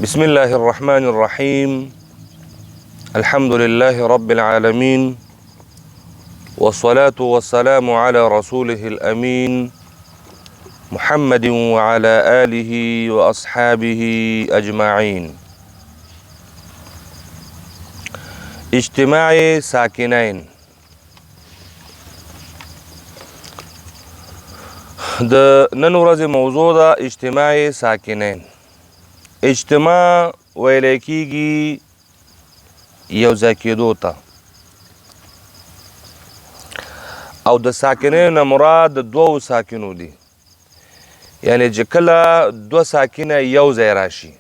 بسم الله الرحمن الرحيم. الحمد لله رب العالمين، والصلاة والسلام على رسوله الأمين محمد وعلى آله وأصحابه أجمعين. اجتماع ساکنین. د نن ورځې موضوع ده اجتماع ساکنین. اجتماع ویل کېږي یو ځای کېدو ته، او د ساکنینو نه مراد د دوو ساکنو دي. یعنی چې کله دوه ساکنه یو ځای راشي،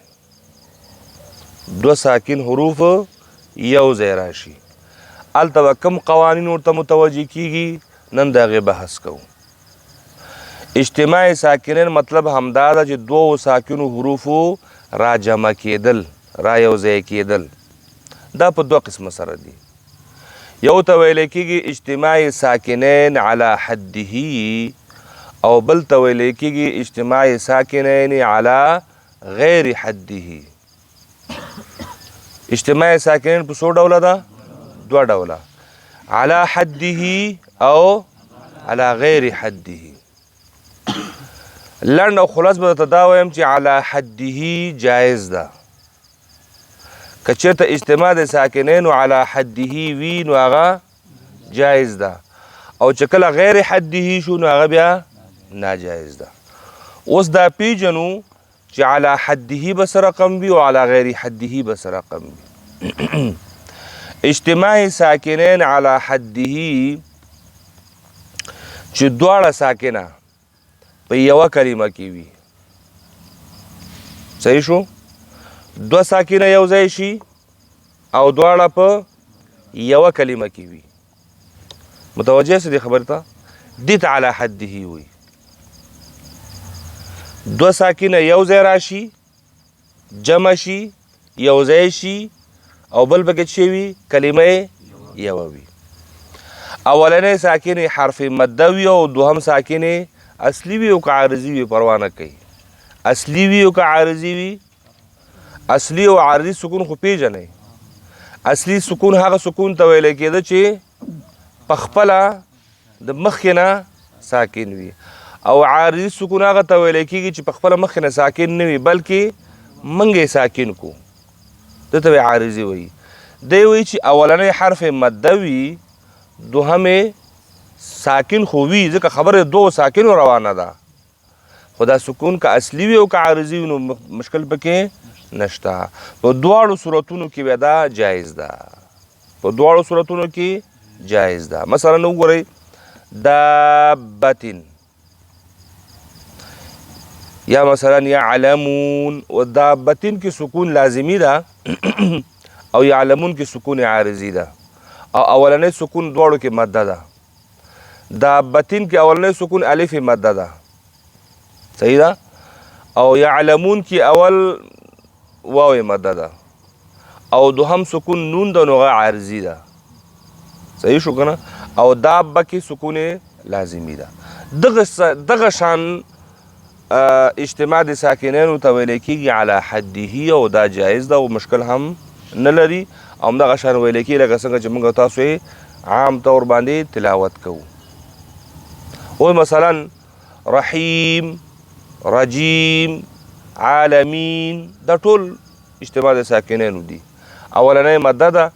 دوه ساکن حروف یو ځای راشي، هلته به کوم قوانین ورته متوجه کېږي، نن د هغې بحث کوو. اجتماع ساکنین مطلب همدا ده چې دوو ساکنو حروفو را جمع کېدل، را یو ځای کېدل. دا په دوه قسمه سره دي. یو ته ویل کېږي اجتماع ساکنین علی حده، او بل ته ویل کېږي اجتماع ساکنین علی غیر حده. اجتماع ساکنین په څو ډوله ده؟ دوه ډوله، علی حده او علی غیر حده. لنډ او خلاص به درته دا وایم چې علی حده جایز ده. که چېرته اجتماع د ساکنینو علی حده وي نو هغه جایز ده، او چې کله غیر حده شو نو هغه بیا ناجایز ده. اوس دا پیژنو چې علی حده به څه رقم وي او علی غیر حده به څه رقم وي. اجتماع ساکنین علی حده چې دواړه ساکنه په یوه کلمه کې وي. صحیح شو؟ دوه ساکنه یو ځای شي او دواړه په یوه کلمه کې وي. متوجه یاست دې خبرې ته؟ دې ته علی حده وي. دوه ساکنه یو ځای راشي، جمع شي، یو ځای شي، او بل پکې څه وي؟ کلمه یوه وي. اولنی ساکنې حرف مده وي او دوهم ساکنې اصلي وي او که عارضي وي پروا نه کوي. اصلي وي او که عارضي وي. اصلي او عارضي سکون خو پیژنئ. اصلي سکون هغه سکون ته ویل کېده چې په خپله د مخکې نه ساکن وي، او عارضي سکون هغه ته ویل کېږي چې په خپله مخکې نه ساکن نه وي بلکې موږ یې ساکن کو، ده ته عارضي وایي. دی وایي چې اولنی حرف مده وي، دوهمې ساکن خو وي، ځکه خبره دوه ساکنو روانه ده، خو دا سکون که اصلي وي او که عارضي وي نو مشکل پکې نشته. په دواړو صورتونو کې بیا دا جایز ده. په دواړو صورتونو کې جایز ده. مثلا وګورئ دابتن، یا مثلا یعلمون. و دابتن کې سکون لازمی ده او یعلمون کې سکون عارضی ده، او اولنی سکون دواړو کې مده ده. دابتن کې اولنی سکون الف مده ده، صحیح ده، او یعلمون کې اول واو مده ده، او دوهم سکون نون ده نو عارضی ده. صحیح شو کنه؟ او دابه کې سکون لازمی ده. دغه شان اجتماع د ساکنینو ته ویل کېږي علی حده، او دا جایز ده او مشکل هم نه لري. او همدغه شان ویل کېږي لکه څنګه چې موږ تاسو یې عام طور باندې تلاوت کوو. او مثلا رحیم، رجیم، عالمین، دا ټول اجتماع د ساکنینو دي. اولنی مده ده،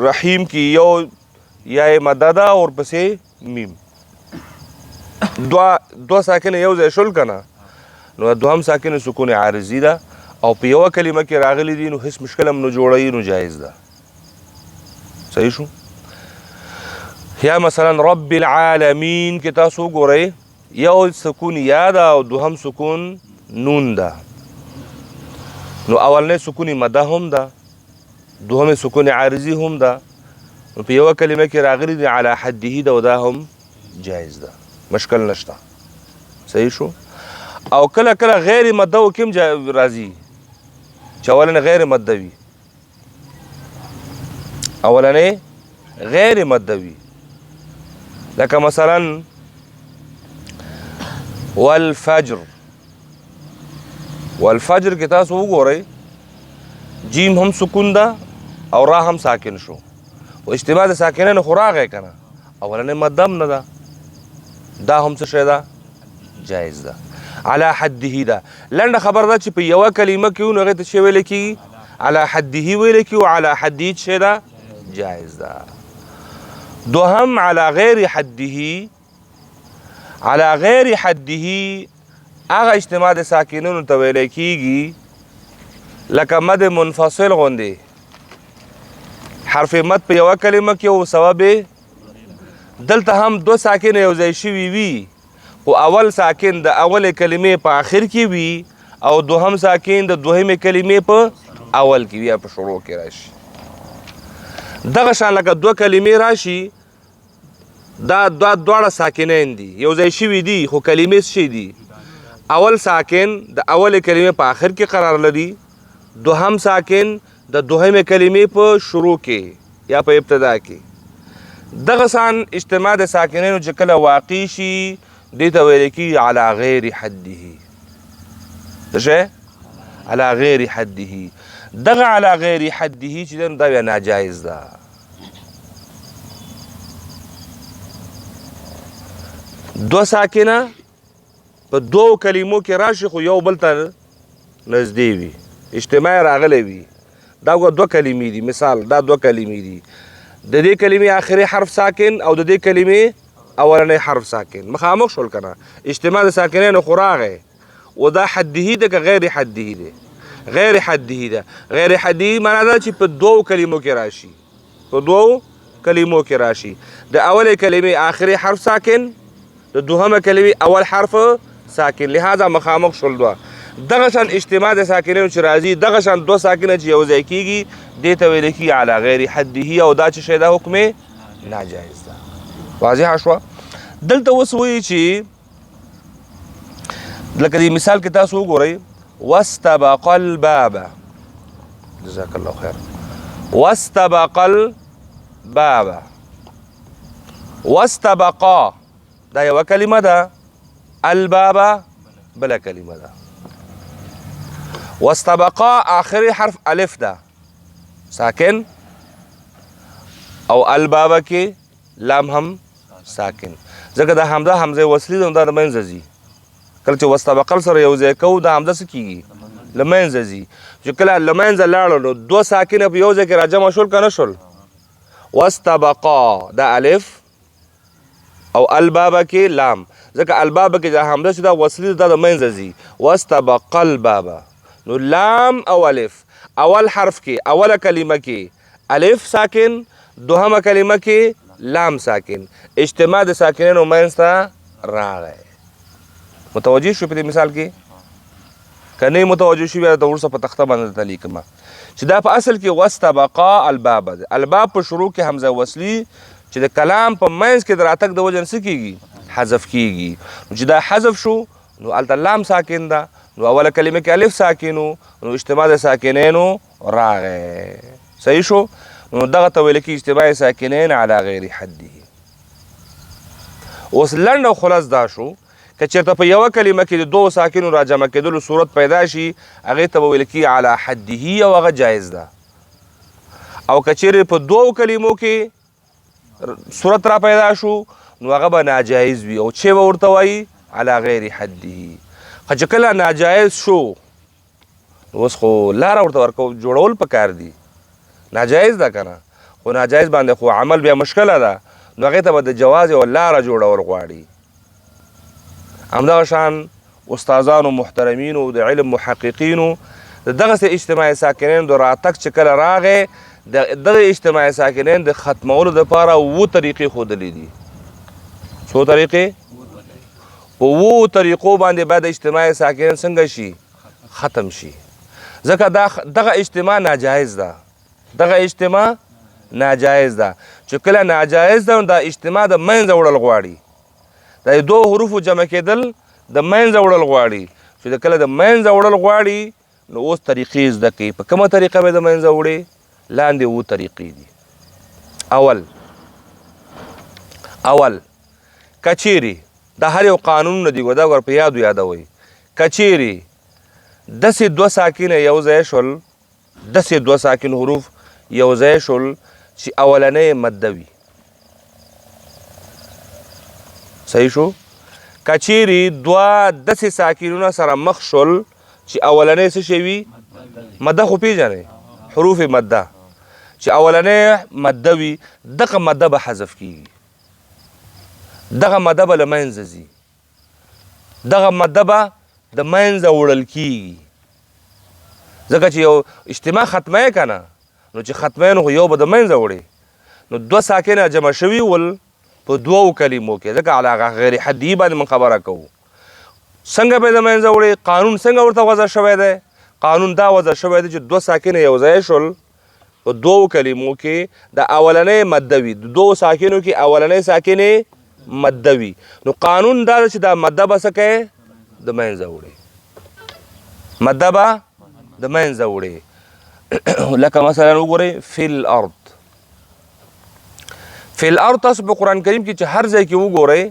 رحیم کې یو یا مده ده او ورپسې میم. دوه ساکنه یو ځای شول که نه، نو دوهم ساکنه سکون عارضي ده، او په یوه کلمه کې راغلی دي نو هیڅ مشکل هم نه جوړوي، نو جایز ده. صحیح شو؟ یا مثلا رب العالمین کې تاسو وګورئ یو سکون یا ده او دوهم سکون نون ده، نو اولنی سکون مده هم ده، دوهم سکون عارضی هم ده، نو په یوه کلمه کې راغلی دی علی حده ده، او دا هم جایز ده، مشکل نشته. صحیح شو؟ او کله کله غیر مده و کوم راځي چې اولنی غیر مده وي، اولنی غیر مده وي، لکه مثلا والفجر. والفجر کې تاسو وګورئ جیم هم سکون ده او را هم ساکن شو و اجتماع د ساکنین خو راغی که نه اولنې مده هم نه ده دا هم څه شی ده جایز ده علی حده ده لنډه خبر ده چې په یوه کلمه کې وي نو هغې ته څه ویلی کېږي علی حده ویلی کېږي او علی حده څه شی ده جایز ده دوهم علی غیر حده علی غیر حده هغه اجتماع د ساکنینو ته ویلی کېږي لکه مد منفصل غوندې حرف مد په یوه کلمه کې او سبب دلته هم دو ساکن یو ځای شوي وي خو اول ساکن د اولې کلمې په آخر کې وي او دوهم ساکن د دوهمې کلمې په اول کې وي یا په شروع کې راشي دغه شان لکه دوه کلمې راشي دا دواړه ساکنین دي یو ځای شوي دي خو کلمې څه شي دي اول ساکن د اولې کلمې په آخر کې قرار لري دوهم ساکن د دوهمې کلمې په شروع کې یا په ابتدا کې دغه شان اجتماع د ساکنینو چې کله واقع شي دې ته ویل کېږي علی غیر حده څه شی علی غیر حده دغه علی غیر حده چې دی نو دا بیا ناجایز ده دو ساکنه په دوو کلمو کې راشي خو یو بل ته نږدې وي اجتماع راغلی وي دا دوه کلمې دي مثال دا دوه کلمې دي د دې کلمې آخري حرف ساکن او د دې کلمې اولنی حرف ساکن مخامخ شول که نه اجتماع د ساکنینو خو راغی و دا حده ده که غیر حده ده غیر حده ده غیر حده معنا ده چې په دوو کلمو کې راشي په دوو کلمو کې راشي د اولې کلمې آخري حرف ساکن د دوهمه کلمې اول حرف ساکن لهذا مخامخ شول دوه دغه شان اجتماع د ساکنینو چې راځي دغه شان دوه ساکنه چې یو ځای کېږي دې ته ویل کېږي علی غیر حده او دا چې شی دا حکم ناجایز ده واضحه شوه دلته اوس وایي چې لکه دې مثال کې تاسو وګورئ واستبق الباب جزاک الله خیر واستبق الباب واستبقا دا یوه کلمه ده الباب بله کلمه ده واستبقا آخری حرف الف ده ساکن او البابه کې لام هم ساکن ځکه دا حمزه وصلي ده دا د منځه ځي کله چې واستبقل سره یو ځای کوو دا حمزه څه کېږي له منځه ځي چې کله له منځه لاړو نو دوه ساکنه په یو ځای کې راجمع شول که نه شول واستبقا دا الف او البابه کې لام ځکه البابه کې دا حمزه چې دا وصلي ده دا د منځه ځي واستبق البابه نو لام او الف اول حرف کې اوله کلمه کې الف ساکن دوهمه کلمه کې لام ساکن اجتماع د ساکنینو منځ ته راغی متوجه شو په دې مثال کې که نه متوجه شو بیا ته وروسته په تخته باندې درته لیکمه چې دا په اصل کې واستبقا الباب ده الباب په شروع کې حمزه وصلي چې د کلام په منځ کې د راتګ د وجه نه څه کېږي حذف کېږي نو چې دا حذف شو نو هلته لام ساکن ده نو اوله کلمه کې الف ساکنو نو اجتماع د ساکنینو راغی صحیح شو نو دغه ته ویل کېږي اجتماع ساکنین علی غیر حده اوس لنډ او خلاص دا شو که چېرته په یوه کلمه کې د دوو ساکنو را جمع کېدلو صورت پیدا شي هغې ته به ویل کېږي علی حده او هغه جایز ده او که چیرې په دوو کلمو کې صورت را پیدا شو نو هغه به ناجایز وي او چې به ورته وایي علی غیر حده خو چې کله ناجایز شو نو اوس خو لاره ورته ورکو جوړول پکار دي ناجایز ده که نه خو ناجایز باندې خو عمل بیا مشکله ده نو هغې ته به د جواز یوه لاره جوړول غواړي همدغه شان استادانو محترمینو د علم محققینو د دغسې اجتماع ساکنین د راتګ چې کله راغی دغه اجتماع ساکنین د ختمولو دپاره اووه طریقې ښودلې دي څو طریقې په اووه طریقو باندې باید اجتماع ساکنین څنګه شي ختم شي ځکه دغه اجتماع ناجایز ده دغه اجتماع ناجایز ده چې کله ناجایز ده نو دا اجتماع د منځه وړل غواړي دا د دوو حروفو جمع کېدل د منځه وړل غواړي چې د کله د منځه وړل غواړي نو اوس طریقې زده کوي په کومه طریقه به د منځه وړې لاندې اووه طریقې دي اول کچیري دا هر یو قانون نه دی دا ور په یادوئ کچیري داسې دوه ساکنه یو ځای شول داسې دوه ساکن حروف یو ځای شول چې اولنۍ مده وي. صحیح شو؟ که چیرې دوه داسې ساکنونه سره مخ شول چې اولنۍ څه شی وي؟ مده خو پېژنئ، حروف مده چې اولنۍ مده وي، دغه مده به حذف کېږي، دغه مده به له منځه ځي، دغه مده به د منځه وړل کېږي. ځکه چې یو اجتماع ختمه یې که نه، نو چې ختمه یې نو خو یو به د منځه وړې، نو دوه ساکنه جمع شوي ول په دوو کلمو کې. ځکه علی غیر حدي باندې من خبره کوو. څنګه به یې د منځه وړې؟ قانون څنګه ورته وضع شوی دی؟ قانون دا وضع شوی دی چې دوه ساکنه یو ځای شول په دوو کلمو کې، د اولنۍ مده وي، د دوو ساکنو کې اولنۍ ساکنې مده وي، نو قانون دا ده چې دا مده به څه کوې؟ د منځه وړې، مده به د منځه وړې. لکه مثلا وګورئ فی الارض. فی الارض تاسو په قرآن کریم کې چې هر ځای کې وګورئ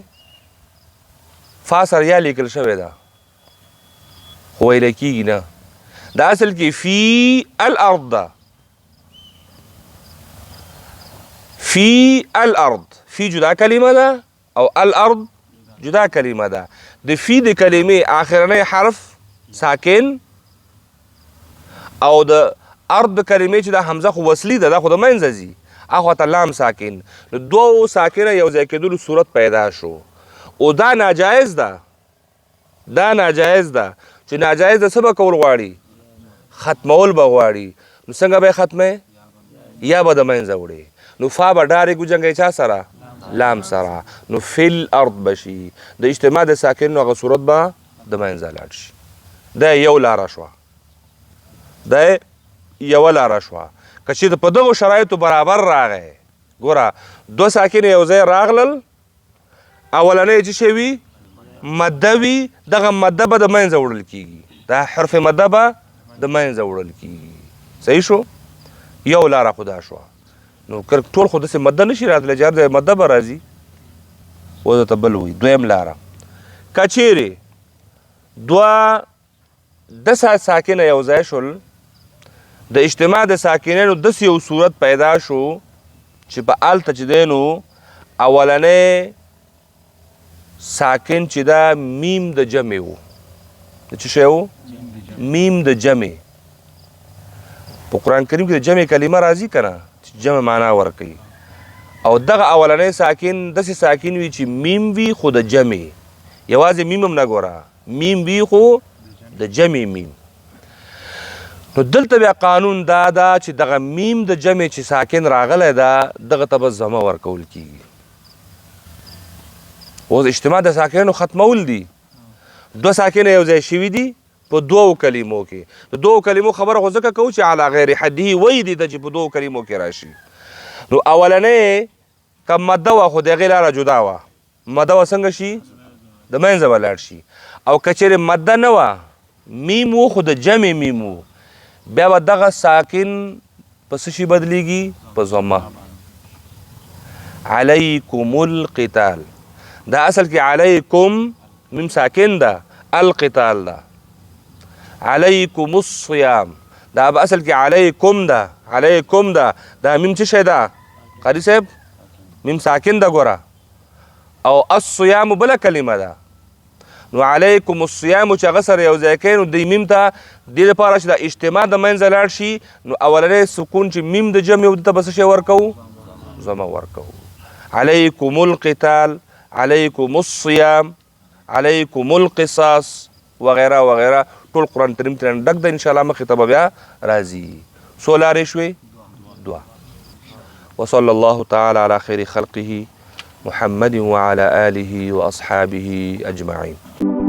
فا سره یا لیکل شوې ده، خو ویلی کېږي نه. دا اصل کې فی الارض ده، فی الارض. فی جدا کلمه ده او الارض جدا کلمه ده. د فی د کلمې آخرنی حرف ساکن او د ارض د کلمې چې دا حمزه خو وصلي ده، دا خو د منځه ځي، هغه ته لام ساکن. نو دوو ساکنه یو ځای کېدلو صورت پیدا شو، او دا ناجایز ده. دا ناجایز ده چې ناجایز ده څه به کول غواړي؟ ختمول به غواړي. نو څنګه به یې ختمې؟ یا به د منځه وړې. نو فا به ډارې وجنګوي چا سره؟ لام سره. نو فی الارض به شي، د اجتماع د ساکنو هغه صورت به د منځه لاړ شي. دا یو لاره شوه، دا یوه لاره شوه. که چې په دغو شرایطو برابر راغی، ګوره دوه ساکنې یو ځای راغلل، اولنۍ چې شی وي؟ مده وي، دغه مده به د منځه وړل کېږي، دا حرف مده به د منځه وړل کېږي. صحیح شو؟ یو لاره خو دا شوه. نو ټول خو داسې مده نشي راتلی چې هر ځای مده به راځي، اوس درته بل وایي. دویم لاره، که چیرې دوه داسې ساکنه یو ځای شول، د اجتماع د ساکنینو داسې یو صورت پیدا شو چې په هلته چې دی نو اولنی ساکن چې دا میم د جمع و. د څه شی و؟ میم د جمع. په قرآن کریم کې د جمع کلمه راځي که نه، چې جمع معنا ورکوي. او دغه اولنی ساکن داسې ساکن وي چې میم وي خو د جمع، یوازې میم هم نه ګوره، میم وي خو د جمع میم. نو دلته بیا قانون دا ده چې دغه میم د جمع چې ساکن راغلی ده، دغه ته به ضمه ورکول کېږي. اوس اجتماع د ساکنو ختمول دي. دوه ساکنه یو ځای شوي دي په دوو کلمو کې. د دوو کلمو خبره خو ځکه کوو چې علی غیر حده وی دي چې په دوو کلمو کې راشي. نو اولنۍ که مده وه خو د هغې لاره جدا وه، مده وه څنګه شي؟ د منځه به لاړ شي. او که چیرې مده نه وه، میم و خو د جمع میم و، بیا به دغه ساکن په څه شي بدلیږي؟ په ضمه. علیکم القتال. دا اصل کې علیکم میم ساکن ده، القتال ده. علیکم الصیام، دا به اصل کې علیکم ده، علیکم ده. دا میم څه شی ده قاري صاحب؟ میم ساکن ده ګوره. او الصیام بله کلمه ده. نو علیکم الصیام چې هغه سره یو ځای کوي، نو دې میم ته دې لپاره چې د اجتماع د منځه لاړ شي، نو اولنی سکون چې میم د جمع و، دته به څه شی ورکوو؟ ضمه ورکوو. علیکم القتال، علیکم الصیام، علیکم القصاص وغیره وغیره. ټول قرآن کریم ترې ډک ده. انشاءالله مخې ته به بیا راځي. څو لارې شوې؟ دوه. وصلى الله تعالى على خير خلقه محمد وعلى آله وأصحابه أجمعين.